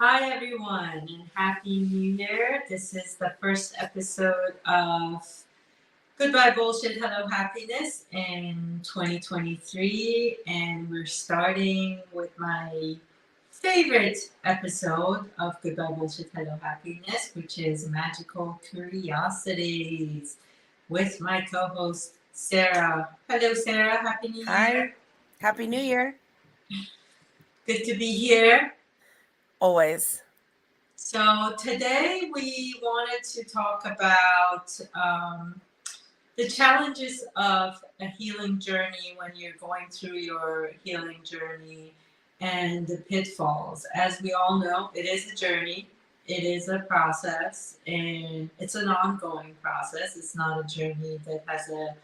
Hi, everyone, and Happy New Year. This is the first episode of Goodbye Bullshit, Hello Happiness in 2023. And we're starting with my favorite episode of Goodbye Bullshit, Hello Happiness, which is Magical Curiosities with my co host, Sarah. Hello, Sarah. Happy New Hi. Year. Happy New Year. Good to be here. Always. So today we wanted to talk about the challenges of a healing journey when you're going through your healing journey and the pitfalls. As we all know, it is a journey, it is a process, and it's an ongoing process. It's not a journey that has a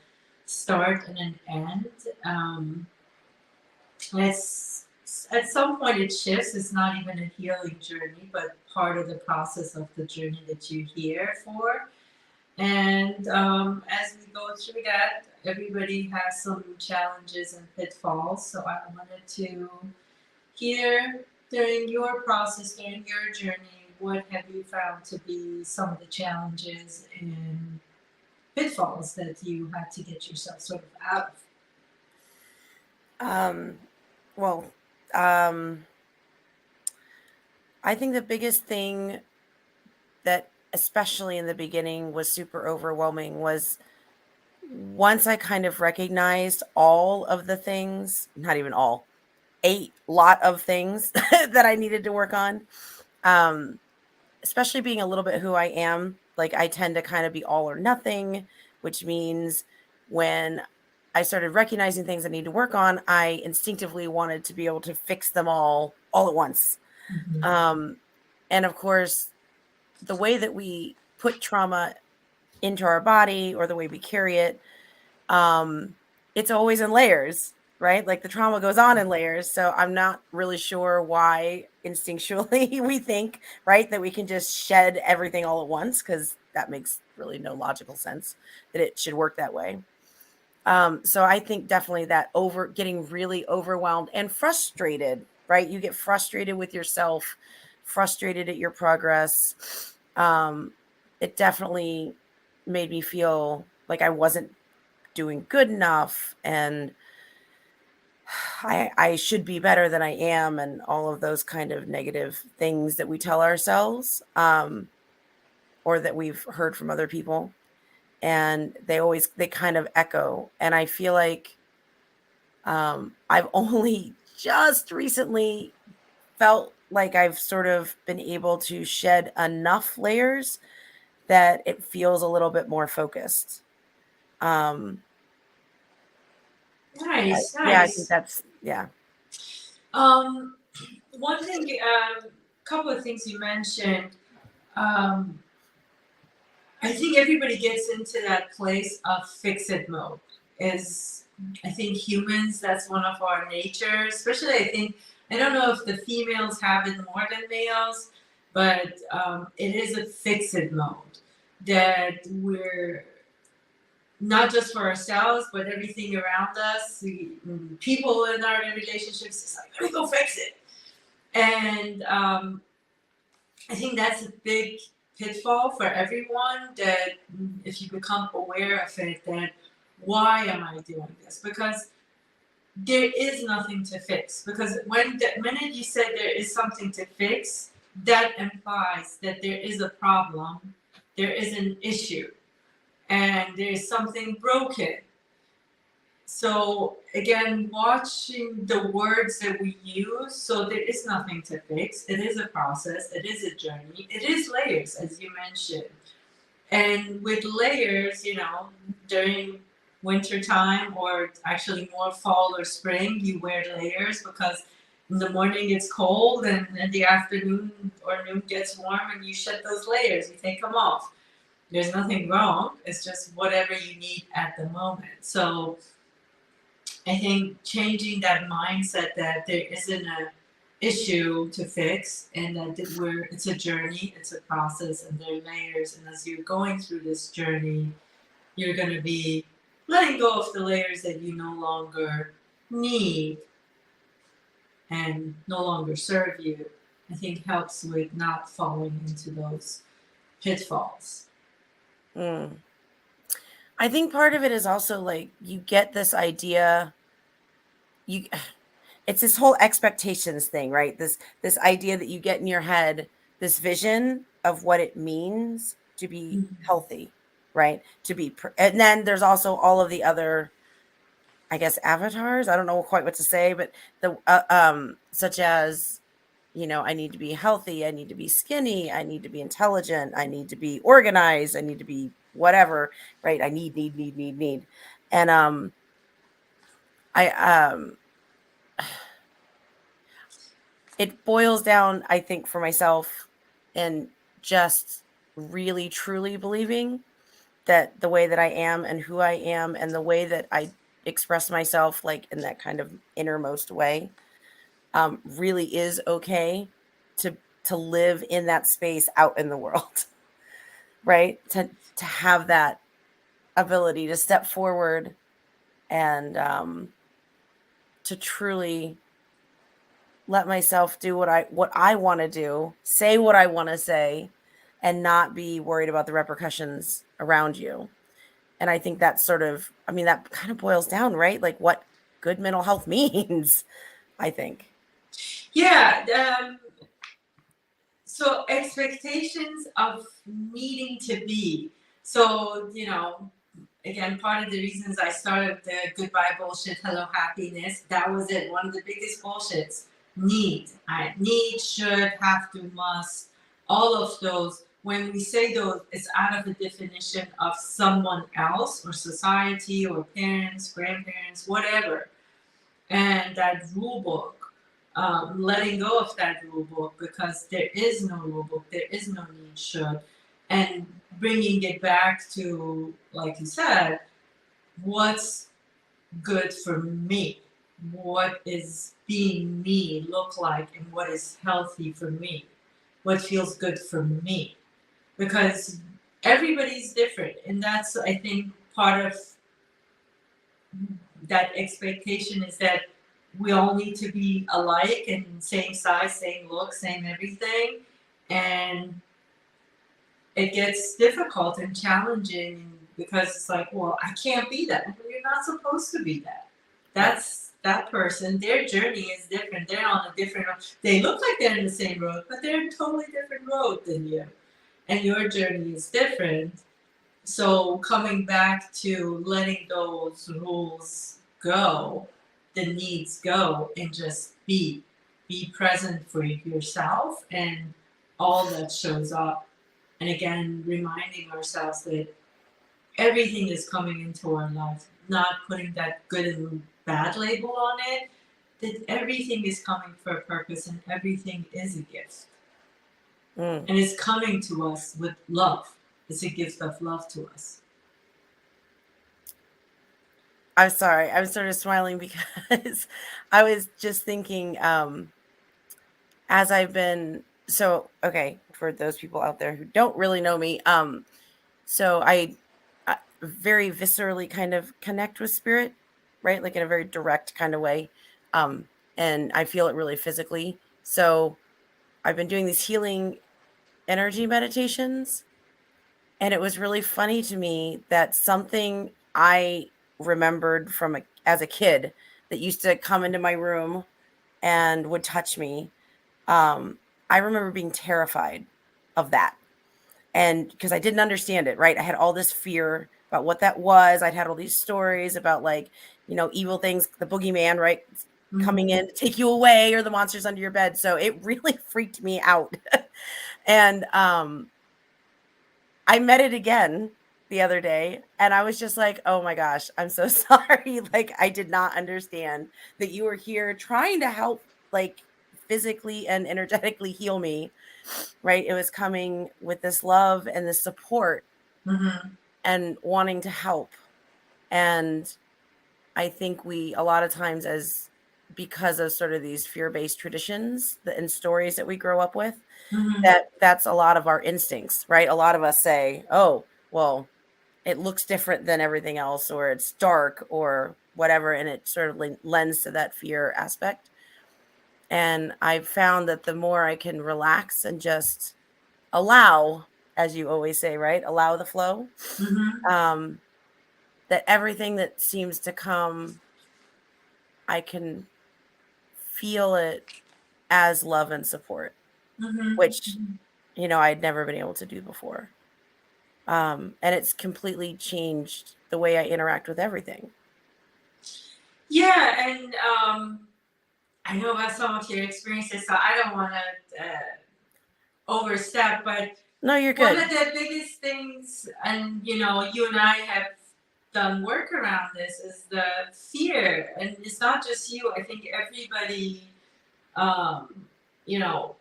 start and an end. It's at some point it shifts. It's not even a healing journey, but part of the process of the journey that you're here for. And as we go through that, everybody has some challenges and pitfalls. So I wanted to hear during your process, during your journey, what have you found to be some of the challenges and pitfalls that you had to get yourself sort of out of? Well, um, I think the biggest thing that, especially in the beginning, was super overwhelming was once I kind of recognized all of the things, not even all, a lot of things that I needed to work on. Especially being a little bit who I am, like I tend to kind of be all or nothing, which means when I started recognizing things I need to work on, I instinctively wanted to be able to fix them all at once. Mm-hmm. And of course, the way that we put trauma into our body or the way we carry it, it's always in layers, right? Like the trauma goes on in layers. So I'm not really sure why instinctually we think, right, that we can just shed everything all at once, because that makes really no logical sense that it should work that way. So I think definitely that getting really overwhelmed and frustrated, right? You get frustrated with yourself, frustrated at your progress. It definitely made me feel like I wasn't doing good enough, and I should be better than I am, and all of those kind of negative things that we tell ourselves, or that we've heard from other people. And they kind of echo. And I feel like I've only just recently felt like I've sort of been able to shed enough layers that it feels a little bit more focused. Um, Nice, yeah, I think nice. that's, yeah. Um, One thing, couple of things you mentioned. Um, I think everybody gets into that place of fix it mode. Is I think humans, that's one of our natures. Especially, I think I don't know if the females have it more than males, but it is a fix it mode that we're not just for ourselves, but everything around us. People in our relationships, it's like, let me go fix it. And I think that's a big pitfall for everyone, that if you become aware of it, that why am I doing this? Because there is nothing to fix. Because when the minute you said there is something to fix, that implies that there is a problem, there is an issue, and there is something broken. So again, watching the words that we use, so there is nothing to fix. It is a process. It is a journey. It is layers, as you mentioned. And with layers, during winter time, or actually more fall or spring, you wear layers because in the morning it's cold, and in the afternoon or noon gets warm, and you shed those layers. You take them off. There's nothing wrong. It's just whatever you need at the moment. So I think changing that mindset that there isn't a issue to fix, and that it's a journey, it's a process, and there are layers. And as you're going through this journey, you're going to be letting go of the layers that you no longer need and no longer serve you. I think helps with not falling into those pitfalls. Mm. I think part of it is also like you get this idea, you it's this whole expectations thing, right? This idea that you get in your head, this vision of what it means to be healthy, right? And then there's also all of the other, I guess, avatars. I don't know quite what to say, but such as, I need to be healthy, I need to be skinny, I need to be intelligent, I need to be organized, I need to be whatever, right? I need. And I it boils down, I think, for myself, and just really truly believing that the way that I am and who I am and the way that I express myself, like in that kind of innermost way, really is okay to live in that space out in the world, right? To have that ability to step forward and to truly let myself do what I want to do, say what I want to say, and not be worried about the repercussions around you. And I think that's sort of, I mean, that kind of boils down, right? Like what good mental health means, I think. Yeah. So expectations of needing to be. So, again, part of the reasons I started the goodbye bullshit, hello happiness, that was it. One of the biggest bullshits. Need. I need, should, have to, must, all of those. When we say those, it's out of the definition of someone else or society or parents, grandparents, whatever. And that rule book, letting go of that rule book because there is no rule book, there is no need should, and bringing it back to, like you said, what's good for me, what is being me look like, and what is healthy for me, what feels good for me, because everybody's different, and that's, I think, part of that expectation is that we all need to be alike and same size, same look, same everything. And it gets difficult and challenging because it's like, well, I can't be that. You're not supposed to be that. That's that person. Their journey is different. They're on a different road. They look like they're in the same road, but they're in a totally different road than you. And your journey is different. So coming back to letting those rules go, the needs go, and just be present for yourself and all that shows up. And again, reminding ourselves that everything is coming into our life, not putting that good and bad label on it, that everything is coming for a purpose and everything is a gift. And it's coming to us with love. It's a gift of love to us. I'm sorry. I'm sort of smiling because I was just thinking, as I've been, so okay, for those people out there who don't really know me, so I very viscerally kind of connect with spirit, right? Like in a very direct kind of way. And I feel it really physically. So I've been doing these healing energy meditations, and it was really funny to me that something I remembered as a kid that used to come into my room and would touch me. I remember being terrified of that. And because I didn't understand it, right? I had all this fear about what that was. I'd had all these stories about, like, evil things, the boogeyman, right? Coming in to take you away, or the monsters under your bed. So it really freaked me out. And I met it again the other day, and I was just like, oh my gosh, I'm so sorry. Like, I did not understand that you were here trying to help, like, physically and energetically heal me, right? It was coming with this love and this support and wanting to help. And I think a lot of times, because of sort of these fear-based traditions and stories that we grow up with, that's a lot of our instincts, right? A lot of us say, oh, well, it looks different than everything else, or it's dark or whatever. And it sort of lends to that fear aspect. And I've found that the more I can relax and just allow, as you always say, right? Allow the flow. Um, that everything that seems to come, I can feel it as love and support, which, I'd never been able to do before. And it's completely changed the way I interact with everything. Yeah, and I know about some of your experiences, so I don't want to overstep, but No, you're one good. of the biggest things, and you and I have done work around this, is the fear. And it's not just you, I think everybody, you know,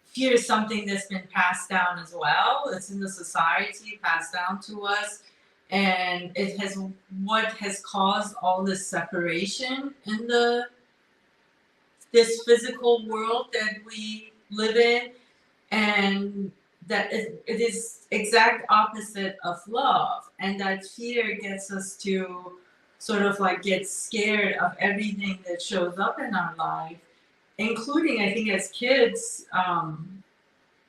fear is something that's been passed down as well. It's in the society, passed down to us. And it has what has caused all this separation in this physical world that we live in, and that it is exact opposite of love, and that fear gets us to sort of like get scared of everything that shows up in our life, including, I think, as kids.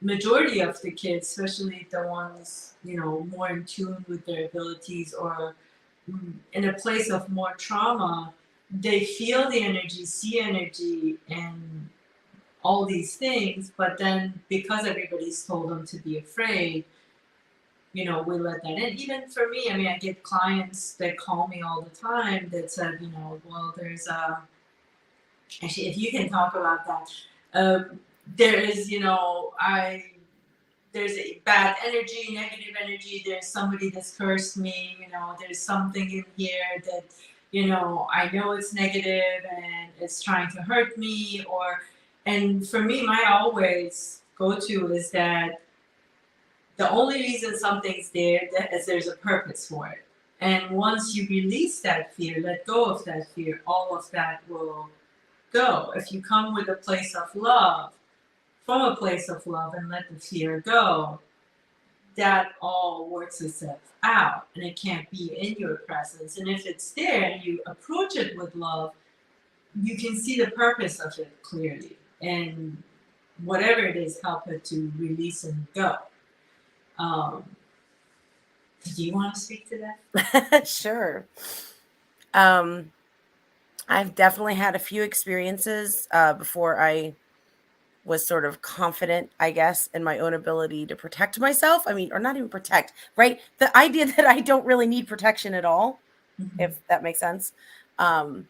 Majority of the kids, especially the ones more in tune with their abilities, or in a place of more trauma, they feel the energy, see energy, and all these things, but then because everybody's told them to be afraid, we let that in. Even for me, I mean, I get clients that call me all the time that said, well, there's actually, if you can talk about that, there is, there's a bad energy, negative energy, there's somebody that's cursed me, there's something in here that, I know it's negative and it's trying to hurt me, and for me, my always go-to is that the only reason something's there is there's a purpose for it. And once you release that fear, let go of that fear, all of that will go. If you come with a place of love, from a place of love, and let the fear go, that all works itself out, and it can't be in your presence. And if it's there and you approach it with love, you can see the purpose of it clearly, and whatever it is, help it to release and go. Do you want to speak to that? Sure. I've definitely had a few experiences before I was sort of confident, I guess, in my own ability to protect myself. I mean, or not even protect, right? The idea that I don't really need protection at all, if that makes sense. And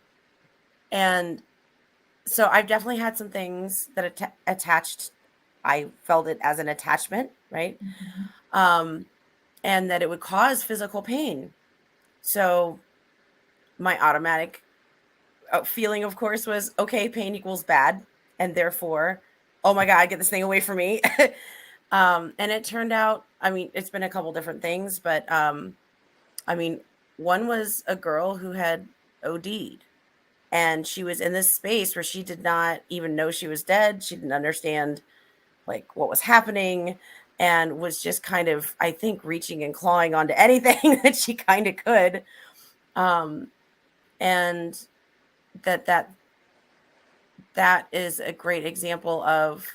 so I've definitely had some things that attached. I felt it as an attachment, right? And that it would cause physical pain. So my automatic feeling, of course, was okay, pain equals bad. And therefore, oh my God, get this thing away from me. And it turned out, I mean, it's been a couple different things, but I mean, one was a girl who had OD'd, and she was in this space where she did not even know she was dead. She didn't understand like what was happening, and was just kind of, I think, reaching and clawing onto anything that she kind of could. And that is a great example of,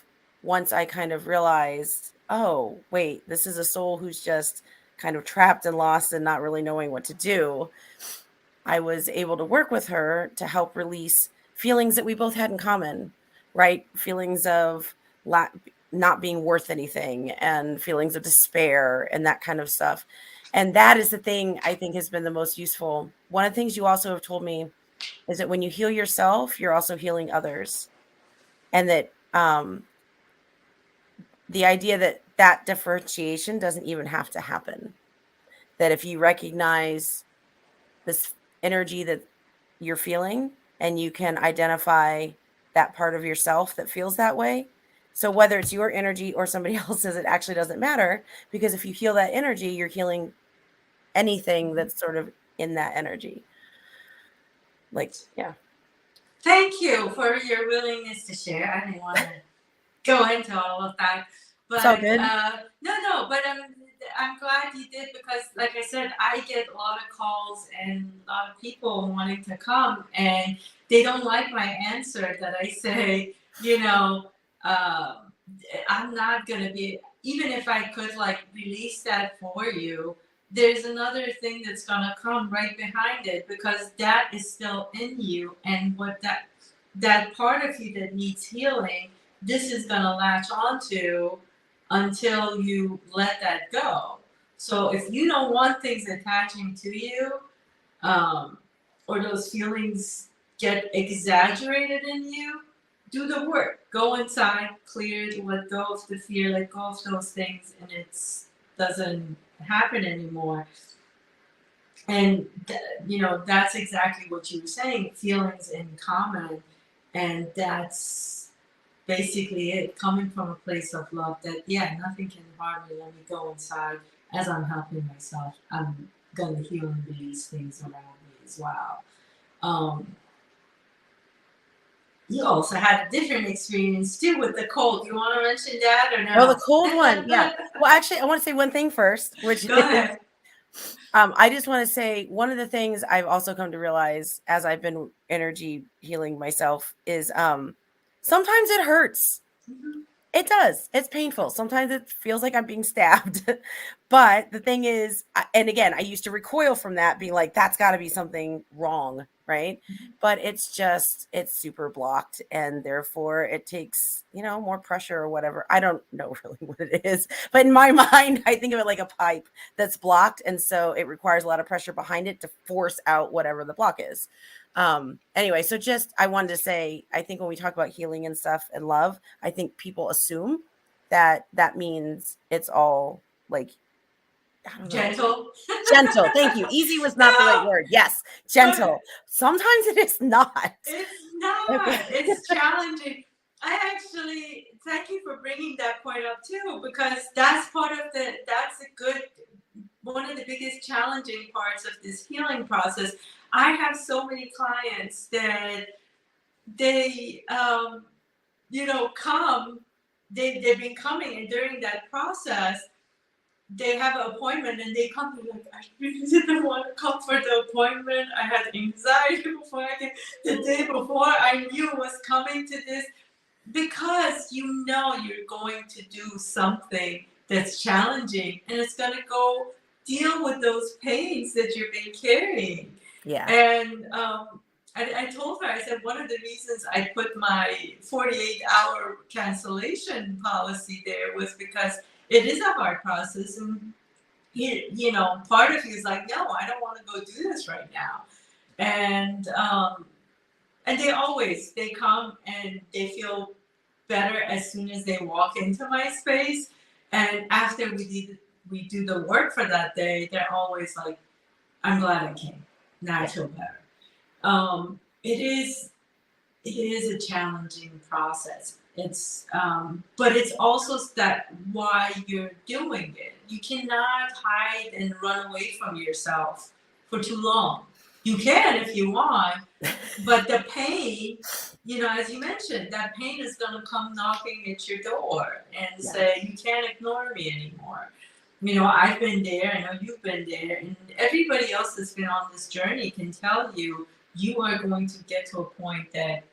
once I kind of realized, oh, wait, this is a soul who's just kind of trapped and lost and not really knowing what to do. I was able to work with her to help release feelings that we both had in common, right? Feelings of not being worth anything, and feelings of despair and that kind of stuff. And that is the thing I think has been the most useful. One of the things you also have told me is that when you heal yourself, you're also healing others. And that the idea that differentiation doesn't even have to happen. That if you recognize this energy that you're feeling, and you can identify that part of yourself that feels that way. So whether it's your energy or somebody else's, it actually doesn't matter, because if you heal that energy, you're healing anything that's sort of in that energy. Like, yeah. Thank you for your willingness to share. I didn't want to go into all of that, but It's all good. no, but I'm glad you did, because, like I said, I get a lot of calls and a lot of people wanting to come, and they don't like my answer that I say, you know, I'm not gonna be, even if I could like release that for you, there's another thing that's gonna come right behind it, because that is still in you, and what that part of you that needs healing, this is gonna latch onto until you let that go. So if you don't want things attaching to you, um, or those feelings get exaggerated in you, do the work. Go inside, clear, let go of the fear, let go of those things, and it doesn't happen anymore. And that's exactly what you were saying. Feelings in common, and that's basically it. Coming from a place of love, that nothing can harm me. Let me go inside. As I'm helping myself, I'm gonna heal and release things around me as well. Um, you also had a different experience too with the cold. You want to mention that or no? Oh, the cold one. Yeah. Well, actually, I want to say one thing first, which Go ahead. I just want to say one of the things I've also come to realize as I've been energy healing myself is sometimes it hurts. Mhm. It does. It's painful. Sometimes it feels like I'm being stabbed. But the thing is, and again, I used to recoil from that, being like, that's got to be something wrong. Right. But it's super blocked. And therefore it takes, more pressure or whatever. I don't know really what it is. But in my mind, I think of it like a pipe that's blocked. And so it requires a lot of pressure behind it to force out whatever the block is. Anyway, so I wanted to say, I think when we talk about healing and stuff and love, I think people assume that means it's all like, I don't know. Gentle. Gentle. Thank you. Easy was not the right word. Yes. Gentle. Sometimes it is not. It's not. Okay. It's challenging. I actually thank you for bringing that point up too, because that's one of the biggest challenging parts of this healing process. I have so many clients that they come, they've been coming, and during that process they have an appointment and they come, they're like, I really didn't want to come for the appointment. I had anxiety before the day before I knew it was coming to this, because you're going to do something that's challenging, and it's going to go deal with those pains that you've been carrying. Yeah. And I told her, I said, one of the reasons I put my 48-hour cancellation policy there was because it is a hard process. And, part of you is like, no, I don't want to go do this right now. And they come and they feel better as soon as they walk into my space. And after we do the work for that day, they're always like, I'm glad I came. Now I feel better. It is a challenging process. But it's also that why you're doing it. You cannot hide and run away from yourself for too long. You can if you want, but the pain, as you mentioned, that pain is going to come knocking at your door and say, you can't ignore me anymore. I've been there, I know you've been there, and everybody else that's been on this journey can tell you, you are going to get to a point that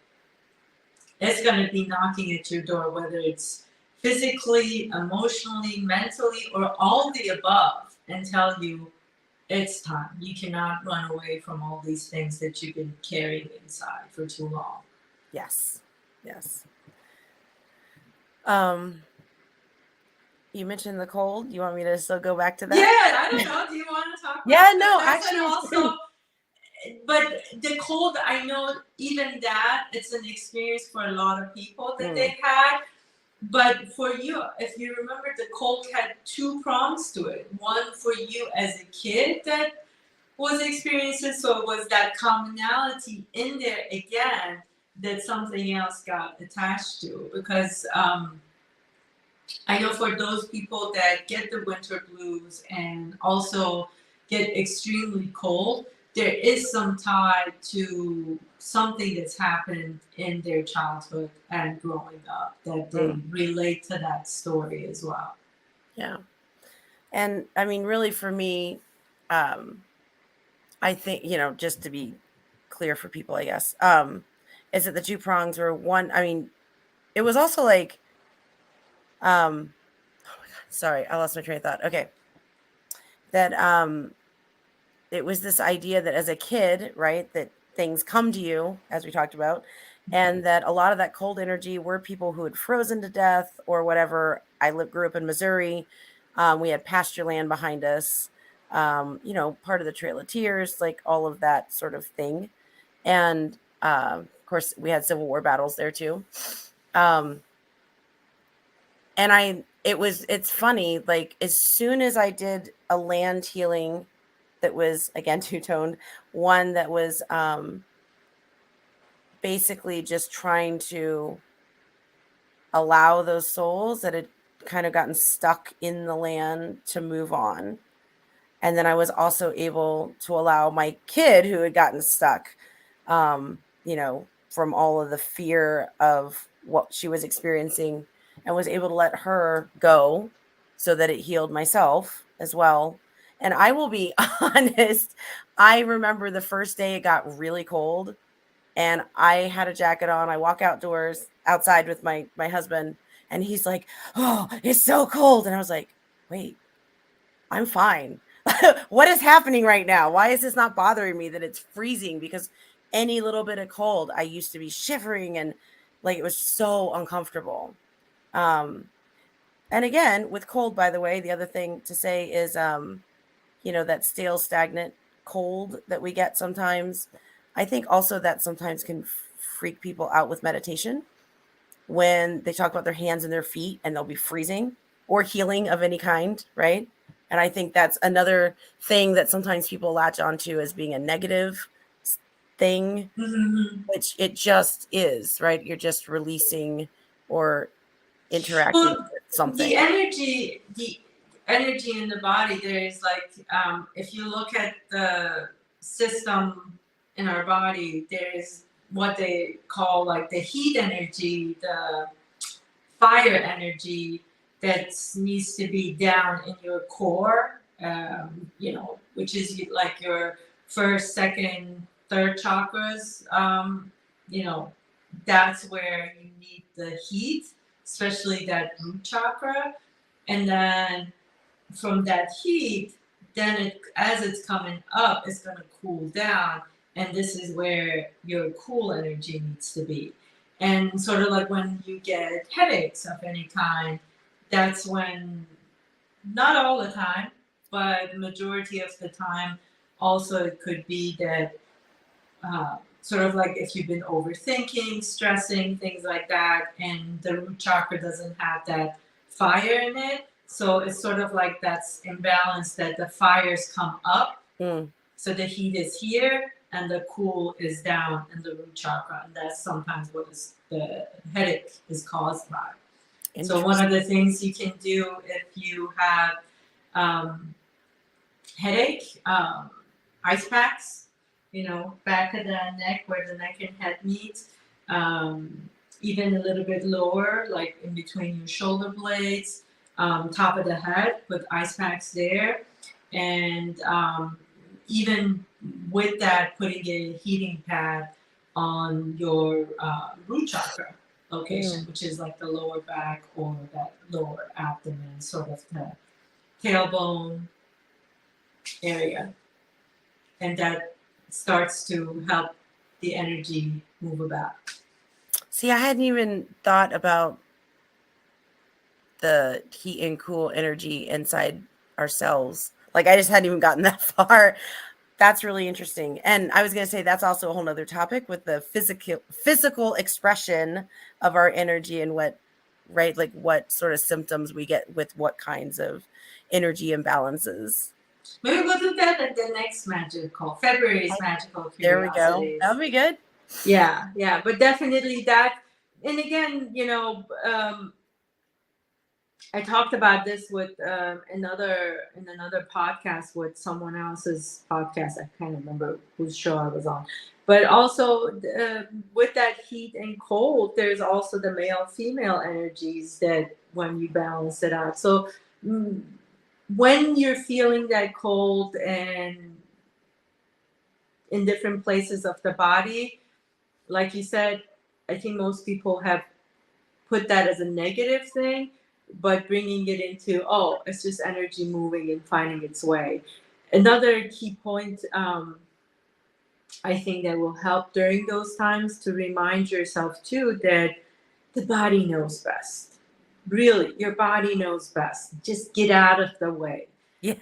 it's going to be knocking at your door, whether it's physically, emotionally, mentally, or all the above, and tell you it's time. You cannot run away from all these things that you've been carrying inside for too long. Yes. You mentioned the cold. You want me to still go back to that? Yeah, I don't know. Do you want to talk about that? No, actually. Also, but the cold, I know even that it's an experience for a lot of people that they had. But for you, if you remember, the cold had two prongs to it. One for you as a kid that was experiencing, so it was that commonality in there again that something else got attached to. Because I know for those people that get the winter blues and also get extremely cold, there is some tie to something that's happened in their childhood and growing up that they relate to that story as well. Yeah. And I mean, really for me, I think, just to be clear for people, I guess, is that the two prongs were one. I mean, it was also like, oh my God, sorry, I lost my train of thought. Okay. That, it was this idea that as a kid, right, that things come to you, as we talked about, and that a lot of that cold energy were people who had frozen to death or whatever. Grew up in Missouri. We had pasture land behind us, part of the Trail of Tears, like all of that sort of thing. And of course, we had Civil War battles there too. Um, and it's funny, like as soon as I did a land healing that was again two-toned, one that was basically just trying to allow those souls that had kind of gotten stuck in the land to move on. And then I was also able to allow my kid who had gotten stuck, from all of the fear of what she was experiencing, and was able to let her go so that it healed myself as well. And I will be honest, I remember the first day it got really cold and I had a jacket on. I walk outside with my husband, and he's like, "Oh, it's so cold." And I was like, "Wait, I'm fine. What is happening right now? Why is this not bothering me that it's freezing?" Because any little bit of cold, I used to be shivering and like it was so uncomfortable. Um, and again, with cold, by the way, the other thing to say is, that stale, stagnant cold that we get sometimes. I think also that sometimes can freak people out with meditation when they talk about their hands and their feet and they'll be freezing or healing of any kind, right? And I think that's another thing that sometimes people latch onto as being a negative thing, which it just is, right? You're just releasing or interacting Well, with something. the energy in the body, there's like, if you look at the system in our body, there's what they call like the heat energy, the fire energy that needs to be down in your core, which is like your first, second, third chakras. That's where you need the heat, especially that root chakra. And then from that heat, then as it's coming up, it's going to cool down. And this is where your cool energy needs to be. And sort of like when you get headaches of any kind, that's when, not all the time, but the majority of the time, also it could be that sort of like if you've been overthinking, stressing, things like that, and the root chakra doesn't have that fire in it. So it's sort of like that's imbalance, that the fires come up. So the heat is here and the cool is down in the root chakra. And that's sometimes what the headache is caused by. So one of the things you can do if you have headache, ice packs, back of the neck where the neck and head meet, even a little bit lower, like in between your shoulder blades, top of the head, put ice packs there. And even with that, putting a heating pad on your root chakra location, which is like the lower back or that lower abdomen, sort of the tailbone area. And that starts to help the energy move about. See, I hadn't even thought about the heat and cool energy inside ourselves. Like I just hadn't even gotten that far. That's really interesting. And I was going to say that's also a whole nother topic with the physical expression of our energy and what sort of symptoms we get with what kinds of energy imbalances. Maybe we'll do that at the next magical, February's magical Curiosities. There we go. That'll be good. Yeah. But definitely that. And again, I talked about this with another podcast, with someone else's podcast. I can't remember whose show I was on. But also with that heat and cold, there's also the male-female energies that when you balance it out. So when you're feeling that cold and in different places of the body, like you said, I think most people have put that as a negative thing, but bringing it into, oh, it's just energy moving and finding its way. Another key point, I think that will help during those times to remind yourself too that the body knows best. Really, your body knows best. Just get out of the way. Yes.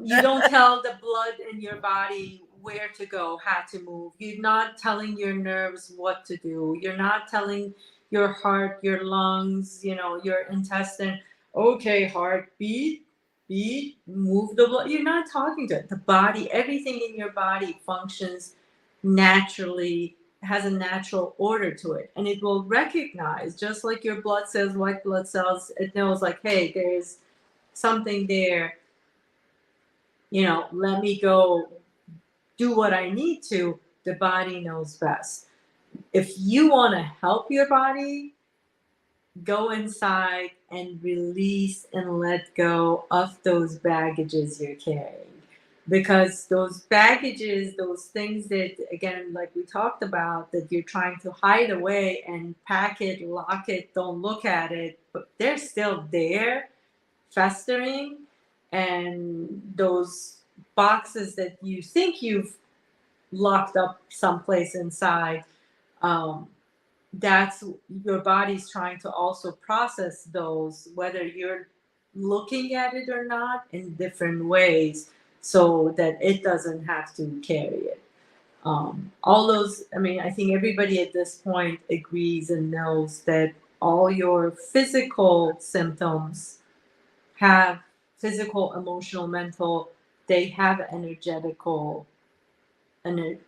You don't tell the blood in your body where to go, how to move. You're not telling your nerves what to do. You're not telling your heart, your lungs, your intestine, okay, heart, beat, move the blood. You're not talking to it. The body, everything in your body functions naturally, has a natural order to it. And it will recognize, just like your blood cells, white blood cells, it knows like, hey, there's something there, let me go do what I need to. The body knows best. If you want to help your body, go inside and release and let go of those baggages you're carrying. Because those baggages, those things that, again, like we talked about, that you're trying to hide away and pack it, lock it, don't look at it, but they're still there, festering. And those boxes that you think you've locked up someplace inside, that's your body's trying to also process those, whether you're looking at it or not, in different ways, so that it doesn't have to carry it. All those, I think everybody at this point agrees and knows that all your physical symptoms have physical, emotional, mental, they have energetical and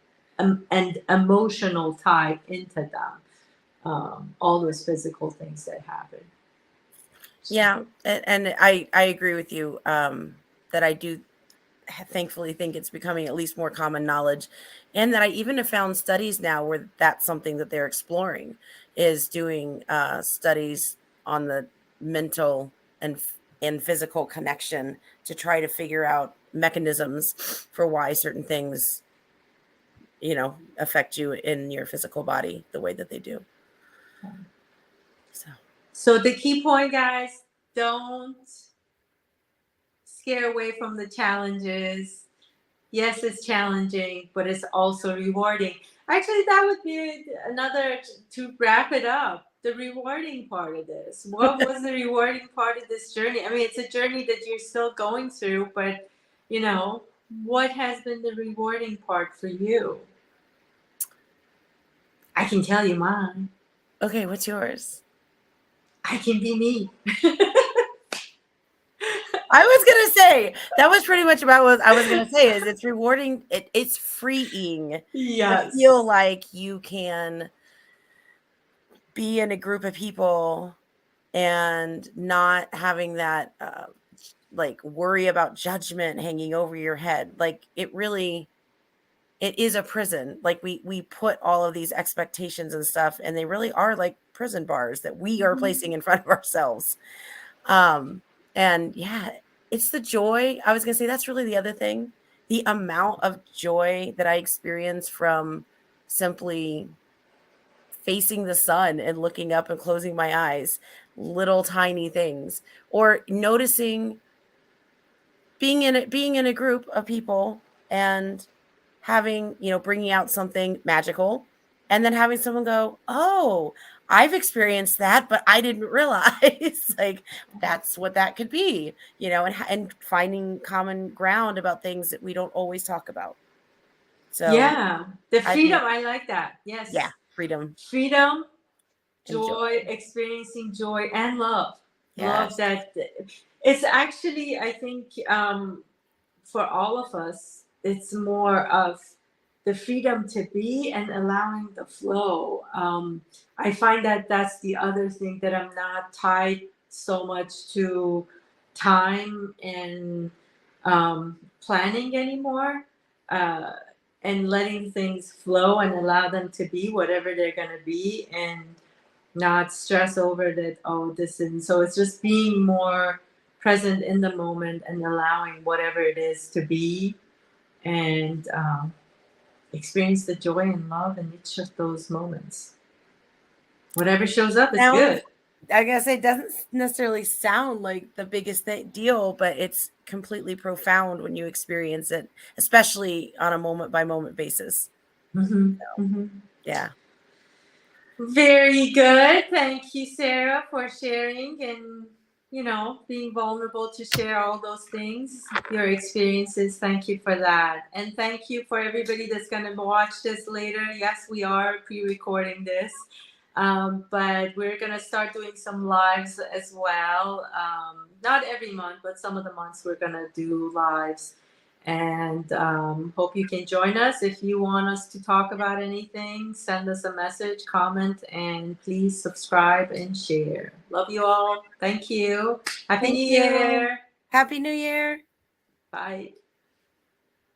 emotional tie into them. All those physical things that happen. Yeah, and I agree with you, that I do thankfully think it's becoming at least more common knowledge, and that I even have found studies now where that's something that they're exploring, is doing studies on the mental and physical connection to try to figure out mechanisms for why certain things affect you in your physical body the way that they do. So the key point, guys, don't scare away from the challenges. Yes, it's challenging, but it's also rewarding. Actually, that would be another, to wrap it up, the rewarding part of this. What was the rewarding part of this journey? It's a journey that you're still going through, but what has been the rewarding part for you? I can tell you mine. Okay, what's yours? I can be me. I was gonna say that was pretty much about what I was gonna say. Is it's rewarding. It's freeing. Yes. To feel like you can be in a group of people and not having that like worry about judgment hanging over your head. Like it is a prison. Like we put all of these expectations and stuff, and they really are like prison bars that we are placing in front of ourselves. And yeah, it's the joy. I was going to say that's really the other thing. The amount of joy that I experience from simply facing the sun and looking up and closing my eyes, little tiny things, or noticing being in a group of people and having, bringing out something magical, and then having someone go, "Oh, I've experienced that, but I didn't realize like that's what that could be," and finding common ground about things that we don't always talk about. So yeah, the freedom, I like that. Yes. Yeah, freedom, joy, experiencing joy and love. Yes. Love that. It's actually, I think, for all of us, it's more of the freedom to be and allowing the flow. I find that that's the other thing, that I'm not tied so much to time and planning anymore, and letting things flow and allow them to be whatever they're going to be, and not stress over that, oh, this isn't. So it's just being more present in the moment and allowing whatever it is to be, and experience the joy and love in each of those moments. Whatever shows up is good. I guess it doesn't necessarily sound like the biggest deal, but it's completely profound when you experience it, especially on a moment by moment basis. Mm-hmm. So, mm-hmm. Yeah. Very good. Thank you, Sarah, for sharing and, being vulnerable to share all those things, your experiences. Thank you for that. And thank you for everybody that's going to watch this later. Yes, we are pre-recording this, but we're going to start doing some lives as well. Not every month, but some of the months we're going to do lives. And hope you can join us. If you want us to talk about anything, send us a message, comment, and please subscribe and share. Love you all. Thank you. Happy New Year. Happy New Year. Bye.